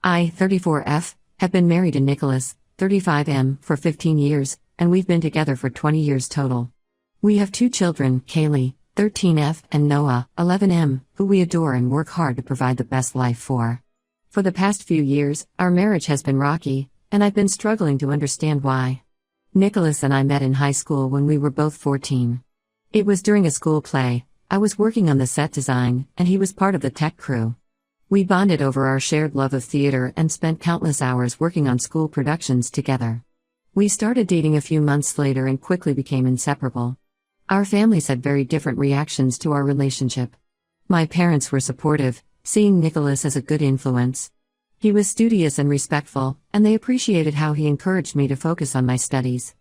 I, 34F, have been married to Nicholas, 35M, for 15 years, and we've been together for 20 years total. We have 2 children, Kaylee, 13F, and Noah, 11M, who we adore and work hard to provide the best life for. For the past few years, our marriage has been rocky, and I've been struggling to understand why. Nicholas and I met in high school when we were both 14. It was during a school play. I was working on the set design, and he was part of the tech crew. We bonded over our shared love of theater and spent countless hours working on school productions together. We started dating a few months later and quickly became inseparable. Our families had very different reactions to our relationship. My parents were supportive, seeing Nicholas as a good influence. He was studious and respectful, and they appreciated how he encouraged me to focus on my studies.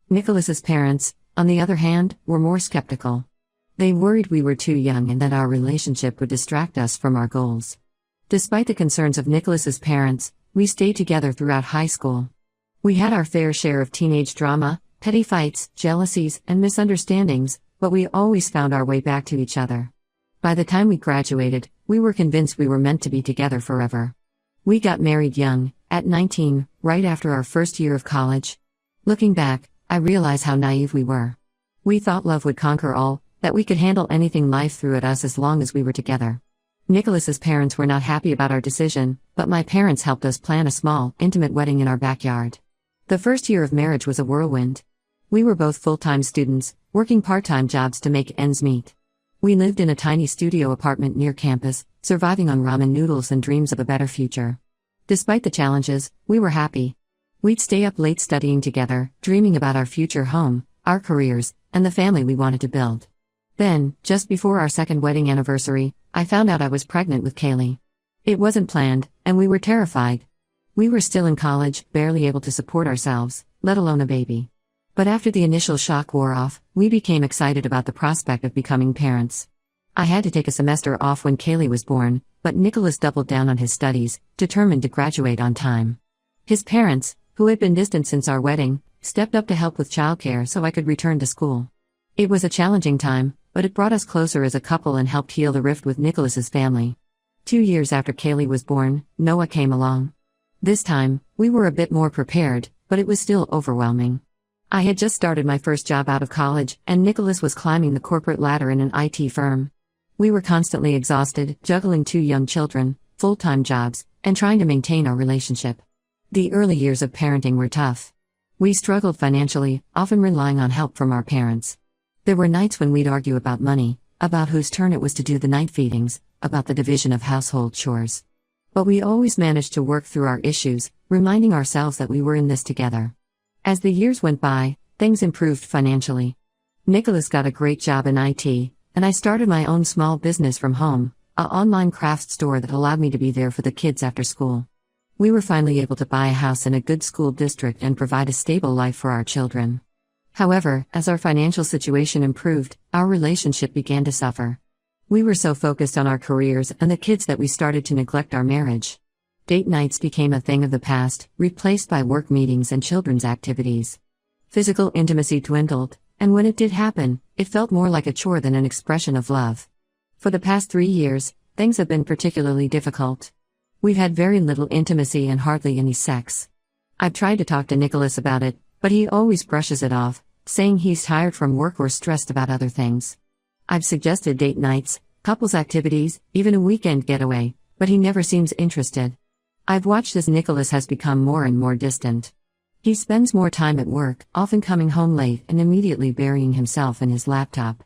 Nicholas's parents, on the other hand, were more skeptical. They worried we were too young and that our relationship would distract us from our goals. Despite the concerns of Nicholas's parents, we stayed together throughout high school. We had our fair share of teenage drama, petty fights, jealousies, and misunderstandings, but we always found our way back to each other. By the time we graduated, we were convinced we were meant to be together forever. We got married young, at 19, right after our first year of college. Looking back, I realize how naive we were. We thought love would conquer all, that we could handle anything life threw at us as long as we were together. Nicholas's parents were not happy about our decision, but my parents helped us plan a small, intimate wedding in our backyard. The first year of marriage was a whirlwind. We were both full-time students, working part-time jobs to make ends meet. We lived in a tiny studio apartment near campus, surviving on ramen noodles and dreams of a better future. Despite the challenges, we were happy. We'd stay up late studying together, dreaming about our future home, our careers, and the family we wanted to build. Then, just before our second wedding anniversary, I found out I was pregnant with Kaylee. It wasn't planned, and we were terrified. We were still in college, barely able to support ourselves, let alone a baby. But after the initial shock wore off, we became excited about the prospect of becoming parents. I had to take a semester off when Kaylee was born, but Nicholas doubled down on his studies, determined to graduate on time. His parents, who had been distant since our wedding, stepped up to help with childcare so I could return to school. It was a challenging time, but it brought us closer as a couple and helped heal the rift with Nicholas's family. 2 years after Kaylee was born, Noah came along. This time, we were a bit more prepared, but it was still overwhelming. I had just started my first job out of college, and Nicholas was climbing the corporate ladder in an IT firm. We were constantly exhausted, juggling 2 young children, full-time jobs, and trying to maintain our relationship. The early years of parenting were tough. We struggled financially, often relying on help from our parents. There were nights when we'd argue about money, about whose turn it was to do the night feedings, about the division of household chores. But we always managed to work through our issues, reminding ourselves that we were in this together. As the years went by, things improved financially. Nicholas got a great job in IT, and I started my own small business from home, an online craft store that allowed me to be there for the kids after school. We were finally able to buy a house in a good school district and provide a stable life for our children. However, as our financial situation improved, our relationship began to suffer. We were so focused on our careers and the kids that we started to neglect our marriage. Date nights became a thing of the past, replaced by work meetings and children's activities. Physical intimacy dwindled, and when it did happen, it felt more like a chore than an expression of love. For the past 3 years, things have been particularly difficult. We've had very little intimacy and hardly any sex. I've tried to talk to Nicholas about it, but he always brushes it off, saying he's tired from work or stressed about other things. I've suggested date nights, couples activities, even a weekend getaway, but he never seems interested. I've watched as Nicholas has become more and more distant. He spends more time at work, often coming home late and immediately burying himself in his laptop.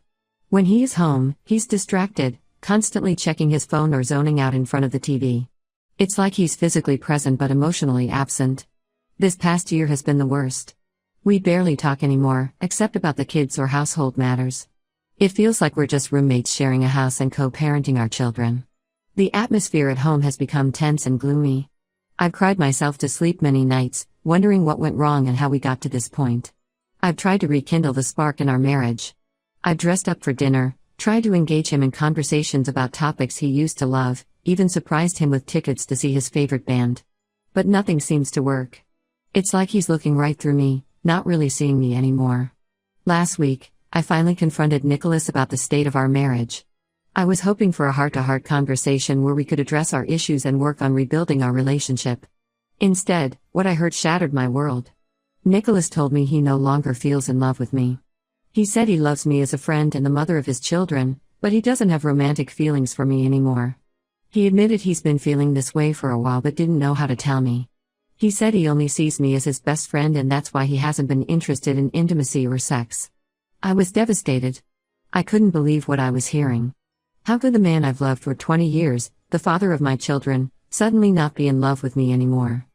When he is home, he's distracted, constantly checking his phone or zoning out in front of the TV. It's like he's physically present but emotionally absent. This past year has been the worst. We barely talk anymore, except about the kids or household matters. It feels like we're just roommates sharing a house and co-parenting our children. The atmosphere at home has become tense and gloomy. I've cried myself to sleep many nights, wondering what went wrong and how we got to this point. I've tried to rekindle the spark in our marriage. I've dressed up for dinner, tried to engage him in conversations about topics he used to love, even surprised him with tickets to see his favorite band. But nothing seems to work. It's like he's looking right through me, not really seeing me anymore. Last week, I finally confronted Nicholas about the state of our marriage. I was hoping for a heart-to-heart conversation where we could address our issues and work on rebuilding our relationship. Instead, what I heard shattered my world. Nicholas told me he no longer feels in love with me. He said he loves me as a friend and the mother of his children, but he doesn't have romantic feelings for me anymore. He admitted he's been feeling this way for a while but didn't know how to tell me. He said he only sees me as his best friend and that's why he hasn't been interested in intimacy or sex. I was devastated. I couldn't believe what I was hearing. How could the man I've loved for 20 years, the father of my children, suddenly not be in love with me anymore?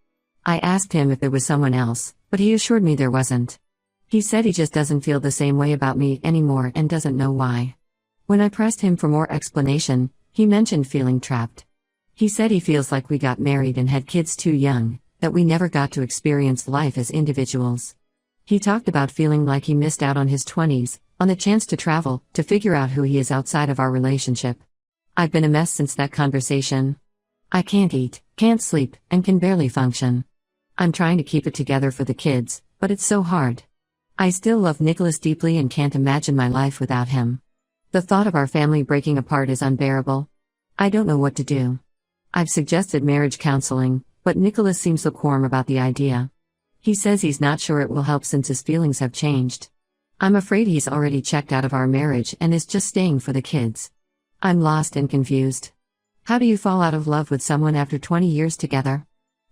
I asked him if there was someone else, but he assured me there wasn't. He said he just doesn't feel the same way about me anymore and doesn't know why. When I pressed him for more explanation, he mentioned feeling trapped. He said he feels like we got married and had kids too young, that we never got to experience life as individuals. He talked about feeling like he missed out on his 20s, on the chance to travel, to figure out who he is outside of our relationship. I've been a mess since that conversation. I can't eat, can't sleep, and can barely function. I'm trying to keep it together for the kids, but it's so hard. I still love Nicholas deeply and can't imagine my life without him. The thought of our family breaking apart is unbearable. I don't know what to do. I've suggested marriage counseling, but Nicholas seems lukewarm about the idea. He says he's not sure it will help since his feelings have changed. I'm afraid he's already checked out of our marriage and is just staying for the kids. I'm lost and confused. How do you fall out of love with someone after 20 years together?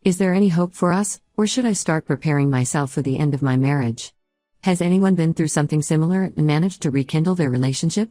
Is there any hope for us, or should I start preparing myself for the end of my marriage? Has anyone been through something similar and managed to rekindle their relationship?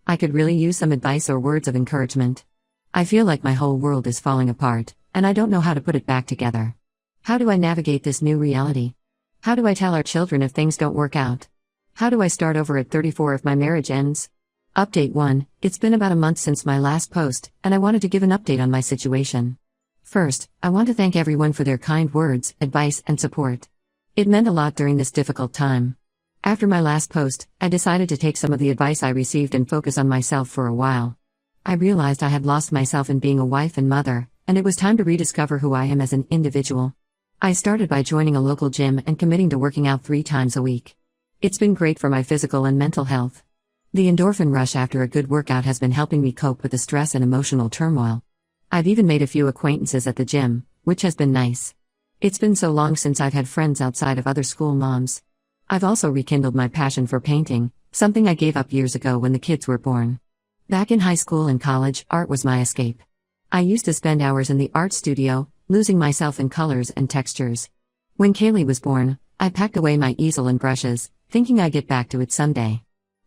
I could really use some advice or words of encouragement. I feel like my whole world is falling apart, and I don't know how to put it back together. How do I navigate this new reality? How do I tell our children if things don't work out? How do I start over at 34 if my marriage ends? Update 1. It's been about a month since my last post, and I wanted to give an update on my situation. First, I want to thank everyone for their kind words, advice, and support. It meant a lot during this difficult time. After my last post, I decided to take some of the advice I received and focus on myself for a while. I realized I had lost myself in being a wife and mother, and it was time to rediscover who I am as an individual. I started by joining a local gym and committing to working out 3 times a week. It's been great for my physical and mental health. The endorphin rush after a good workout has been helping me cope with the stress and emotional turmoil. I've even made a few acquaintances at the gym, which has been nice. It's been so long since I've had friends outside of other school moms. I've also rekindled my passion for painting, something I gave up years ago when the kids were born. Back in high school and college, art was my escape. I used to spend hours in the art studio, losing myself in colors and textures. When Kaylee was born, I packed away my easel and brushes, thinking I'd get back to it someday.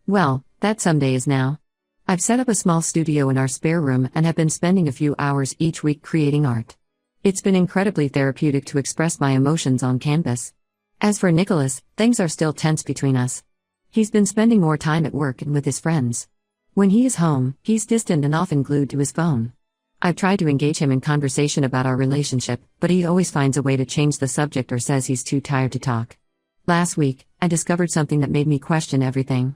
Well, that someday is now. I've set up a small studio in our spare room and have been spending a few hours each week creating art. It's been incredibly therapeutic to express my emotions on canvas. As for Nicholas, things are still tense between us. He's been spending more time at work and with his friends. When he is home, he's distant and often glued to his phone. I've tried to engage him in conversation about our relationship, but he always finds a way to change the subject or says he's too tired to talk. Last week, I discovered something that made me question everything.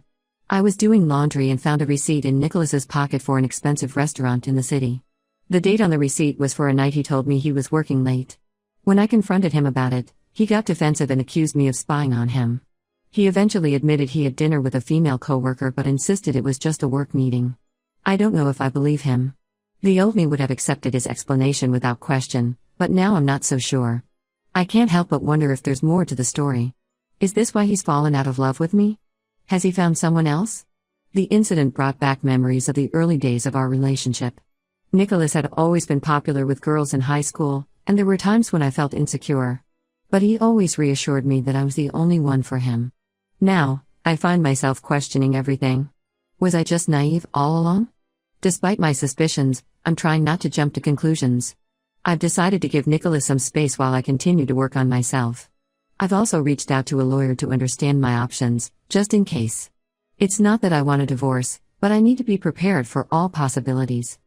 I was doing laundry and found a receipt in Nicholas's pocket for an expensive restaurant in the city. The date on the receipt was for a night he told me he was working late. When I confronted him about it, he got defensive and accused me of spying on him. He eventually admitted he had dinner with a female coworker but insisted it was just a work meeting. I don't know if I believe him. The old me would have accepted his explanation without question, but now I'm not so sure. I can't help but wonder if there's more to the story. Is this why he's fallen out of love with me? Has he found someone else? The incident brought back memories of the early days of our relationship. Nicholas had always been popular with girls in high school, and there were times when I felt insecure. But he always reassured me that I was the only one for him. Now, I find myself questioning everything. Was I just naive all along? Despite my suspicions, I'm trying not to jump to conclusions. I've decided to give Nicholas some space while I continue to work on myself. I've also reached out to a lawyer to understand my options, just in case. It's not that I want a divorce, but I need to be prepared for all possibilities.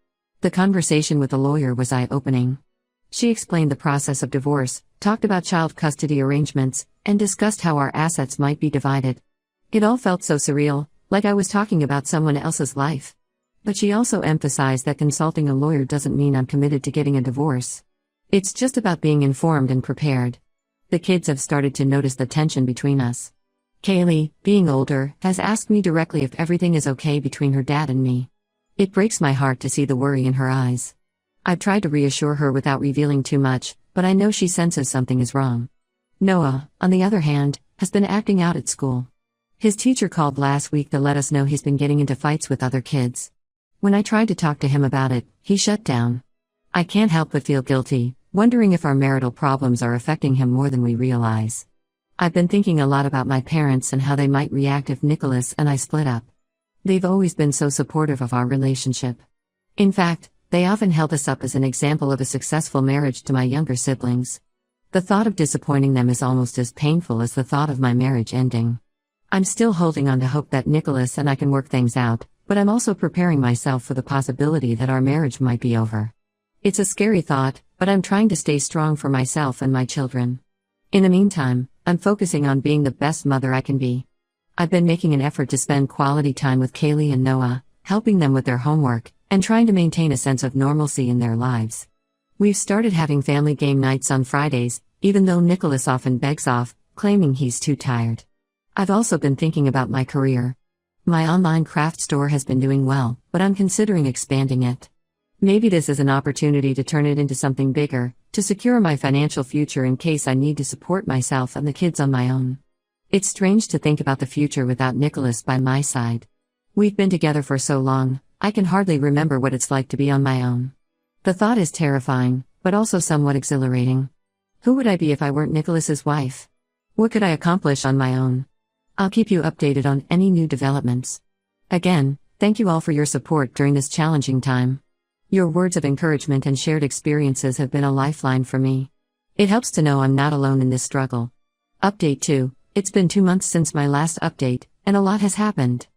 The conversation with the lawyer was eye-opening. She explained the process of divorce, talked about child custody arrangements, and discussed how our assets might be divided. It all felt so surreal, like I was talking about someone else's life. But she also emphasized that consulting a lawyer doesn't mean I'm committed to getting a divorce. It's just about being informed and prepared. The kids have started to notice the tension between us. Kaylee, being older, has asked me directly if everything is okay between her dad and me. It breaks my heart to see the worry in her eyes. I've tried to reassure her without revealing too much, but I know she senses something is wrong. Noah, on the other hand, has been acting out at school. His teacher called last week to let us know he's been getting into fights with other kids. When I tried to talk to him about it, he shut down. I can't help but feel guilty, wondering if our marital problems are affecting him more than we realize. I've been thinking a lot about my parents and how they might react if Nicholas and I split up. They've always been so supportive of our relationship. In fact, they often held us up as an example of a successful marriage to my younger siblings. The thought of disappointing them is almost as painful as the thought of my marriage ending. I'm still holding on to hope that Nicholas and I can work things out, but I'm also preparing myself for the possibility that our marriage might be over. It's a scary thought, but I'm trying to stay strong for myself and my children. In the meantime, I'm focusing on being the best mother I can be. I've been making an effort to spend quality time with Kaylee and Noah, helping them with their homework, and trying to maintain a sense of normalcy in their lives. We've started having family game nights on Fridays, even though Nicholas often begs off, claiming he's too tired. I've also been thinking about my career. My online craft store has been doing well, but I'm considering expanding it. Maybe this is an opportunity to turn it into something bigger, to secure my financial future in case I need to support myself and the kids on my own. It's strange to think about the future without Nicholas by my side. We've been together for so long, I can hardly remember what it's like to be on my own. The thought is terrifying, but also somewhat exhilarating. Who would I be if I weren't Nicholas's wife? What could I accomplish on my own? I'll keep you updated on any new developments. Again, thank you all for your support during this challenging time. Your words of encouragement and shared experiences have been a lifeline for me. It helps to know I'm not alone in this struggle. Update 2. It's been 2 months since my last update, and a lot has happened.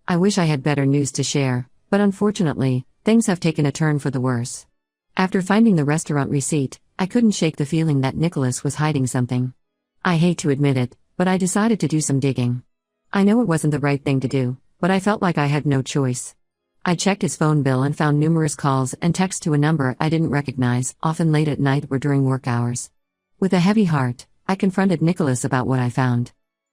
I wish I had better news to share, but unfortunately, things have taken a turn for the worse. After finding the restaurant receipt, I couldn't shake the feeling that Nicholas was hiding something. I hate to admit it, but I decided to do some digging. I know it wasn't the right thing to do, but I felt like I had no choice. I checked his phone bill and found numerous calls and texts to a number I didn't recognize, often late at night or during work hours. With a heavy heart, I confronted Nicholas about what I found.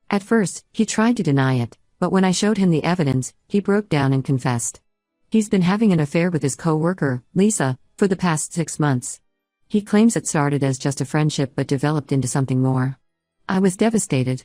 At first, he tried to deny it, but when I showed him the evidence, he broke down and confessed. He's been having an affair with his co-worker, Lisa, for the past 6 months. He claims it started as just a friendship but developed into something more. I was devastated.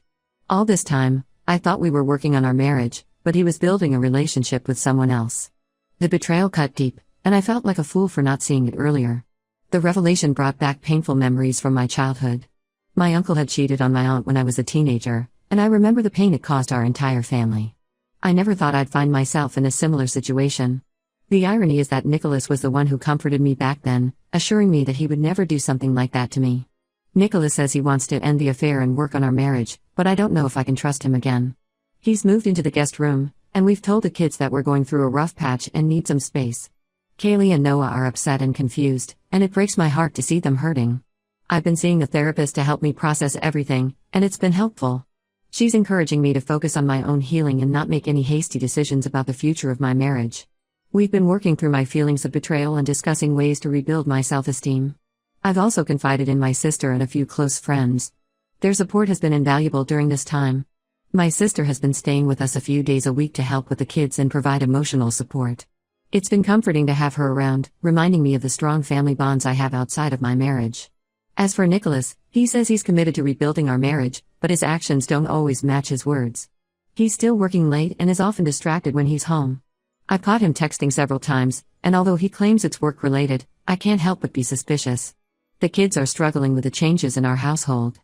All this time, I thought we were working on our marriage, but he was building a relationship with someone else. The betrayal cut deep, and I felt like a fool for not seeing it earlier. The revelation brought back painful memories from my childhood. My uncle had cheated on my aunt when I was a teenager, and I remember the pain it caused our entire family. I never thought I'd find myself in a similar situation. The irony is that Nicholas was the one who comforted me back then, assuring me that he would never do something like that to me. Nicholas says he wants to end the affair and work on our marriage, but I don't know if I can trust him again. He's moved into the guest room, and we've told the kids that we're going through a rough patch and need some space. Kaylee and Noah are upset and confused, and it breaks my heart to see them hurting. I've been seeing a therapist to help me process everything, and it's been helpful. She's encouraging me to focus on my own healing and not make any hasty decisions about the future of my marriage. We've been working through my feelings of betrayal and discussing ways to rebuild my self-esteem. I've also confided in my sister and a few close friends. Their support has been invaluable during this time. My sister has been staying with us a few days a week to help with the kids and provide emotional support. It's been comforting to have her around, reminding me of the strong family bonds I have outside of my marriage. As for Nicholas, he says he's committed to rebuilding our marriage, but his actions don't always match his words. He's still working late and is often distracted when he's home. I've caught him texting several times, and although he claims it's work-related, I can't help but be suspicious. The kids are struggling with the changes in our household.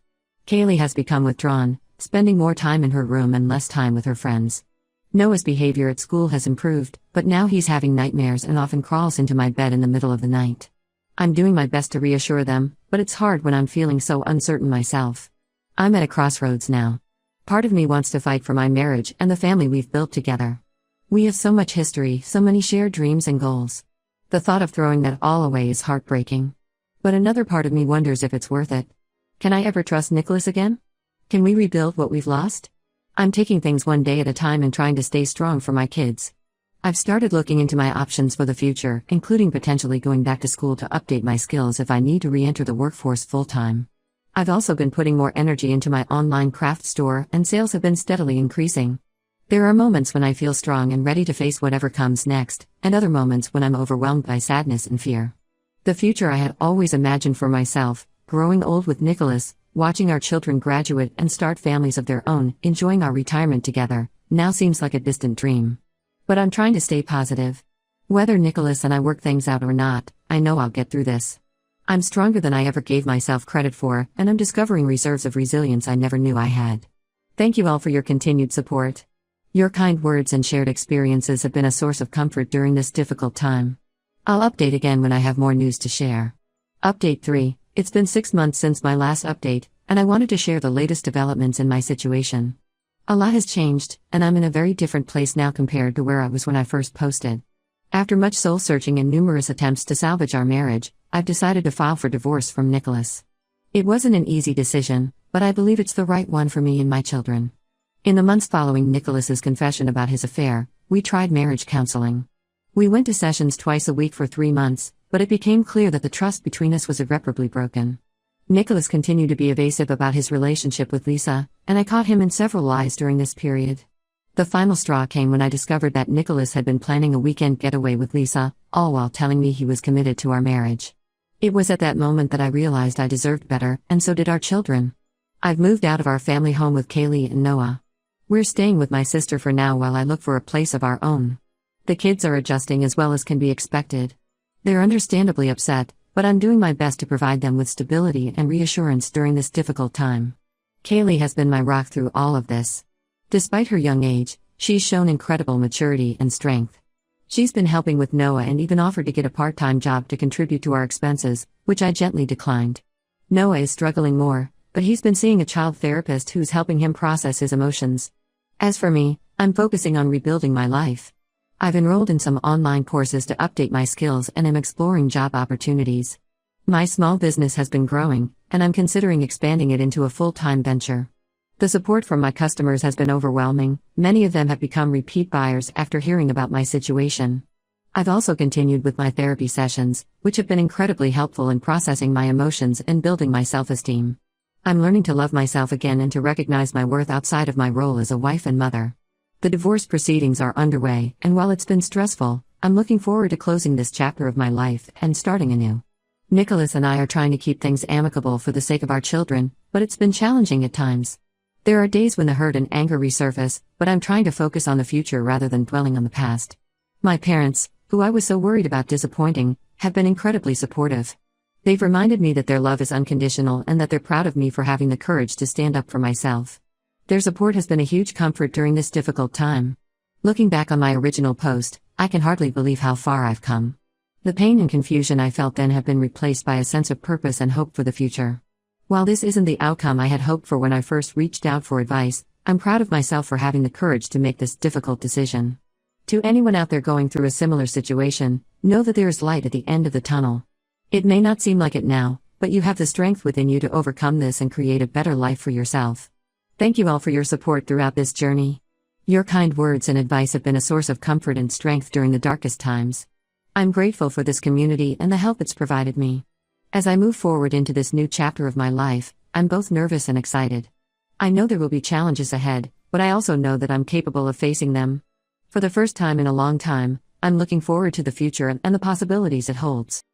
Kaylee has become withdrawn, spending more time in her room and less time with her friends. Noah's behavior at school has improved, but now he's having nightmares and often crawls into my bed in the middle of the night. I'm doing my best to reassure them, but it's hard when I'm feeling so uncertain myself. I'm at a crossroads now. Part of me wants to fight for my marriage and the family we've built together. We have so much history, so many shared dreams and goals. The thought of throwing that all away is heartbreaking. But another part of me wonders if it's worth it. Can I ever trust Nicholas again? Can we rebuild what we've lost? I'm taking things one day at a time and trying to stay strong for my kids. I've started looking into my options for the future, including potentially going back to school to update my skills if I need to re-enter the workforce full-time. I've also been putting more energy into my online craft store, and sales have been steadily increasing. There are moments when I feel strong and ready to face whatever comes next, and other moments when I'm overwhelmed by sadness and fear. The future I had always imagined for myself, growing old with Nicholas, watching our children graduate and start families of their own, enjoying our retirement together, now seems like a distant dream. But I'm trying to stay positive. Whether Nicholas and I work things out or not, I know I'll get through this. I'm stronger than I ever gave myself credit for, and I'm discovering reserves of resilience I never knew I had. Thank you all for your continued support. Your kind words and shared experiences have been a source of comfort during this difficult time. I'll update again when I have more news to share. Update 3. It's been 6 months since my last update, and I wanted to share the latest developments in my situation. A lot has changed, and I'm in a very different place now compared to where I was when I first posted. After much soul-searching and numerous attempts to salvage our marriage, I've decided to file for divorce from Nicholas. It wasn't an easy decision, but I believe it's the right one for me and my children. In the months following Nicholas's confession about his affair, we tried marriage counseling. We went to sessions twice a week for 3 months, but it became clear that the trust between us was irreparably broken. Nicholas continued to be evasive about his relationship with Lisa, and I caught him in several lies during this period. The final straw came when I discovered that Nicholas had been planning a weekend getaway with Lisa, all while telling me he was committed to our marriage. It was at that moment that I realized I deserved better, and so did our children. I've moved out of our family home with Kaylee and Noah. We're staying with my sister for now while I look for a place of our own. The kids are adjusting as well as can be expected. They're understandably upset, but I'm doing my best to provide them with stability and reassurance during this difficult time. Kaylee has been my rock through all of this. Despite her young age, she's shown incredible maturity and strength. She's been helping with Noah and even offered to get a part-time job to contribute to our expenses, which I gently declined. Noah is struggling more, but he's been seeing a child therapist who's helping him process his emotions. As for me, I'm focusing on rebuilding my life. I've enrolled in some online courses to update my skills and am exploring job opportunities. My small business has been growing, and I'm considering expanding it into a full-time venture. The support from my customers has been overwhelming. Many of them have become repeat buyers after hearing about my situation. I've also continued with my therapy sessions, which have been incredibly helpful in processing my emotions and building my self-esteem. I'm learning to love myself again and to recognize my worth outside of my role as a wife and mother. The divorce proceedings are underway, and while it's been stressful, I'm looking forward to closing this chapter of my life and starting anew. Nicholas and I are trying to keep things amicable for the sake of our children, but it's been challenging at times. There are days when the hurt and anger resurface, but I'm trying to focus on the future rather than dwelling on the past. My parents, who I was so worried about disappointing, have been incredibly supportive. They've reminded me that their love is unconditional and that they're proud of me for having the courage to stand up for myself. Their support has been a huge comfort during this difficult time. Looking back on my original post, I can hardly believe how far I've come. The pain and confusion I felt then have been replaced by a sense of purpose and hope for the future. While this isn't the outcome I had hoped for when I first reached out for advice, I'm proud of myself for having the courage to make this difficult decision. To anyone out there going through a similar situation, know that there is light at the end of the tunnel. It may not seem like it now, but you have the strength within you to overcome this and create a better life for yourself. Thank you all for your support throughout this journey. Your kind words and advice have been a source of comfort and strength during the darkest times. I'm grateful for this community and the help it's provided me. As I move forward into this new chapter of my life, I'm both nervous and excited. I know there will be challenges ahead, but I also know that I'm capable of facing them. For the first time in a long time, I'm looking forward to the future and the possibilities it holds.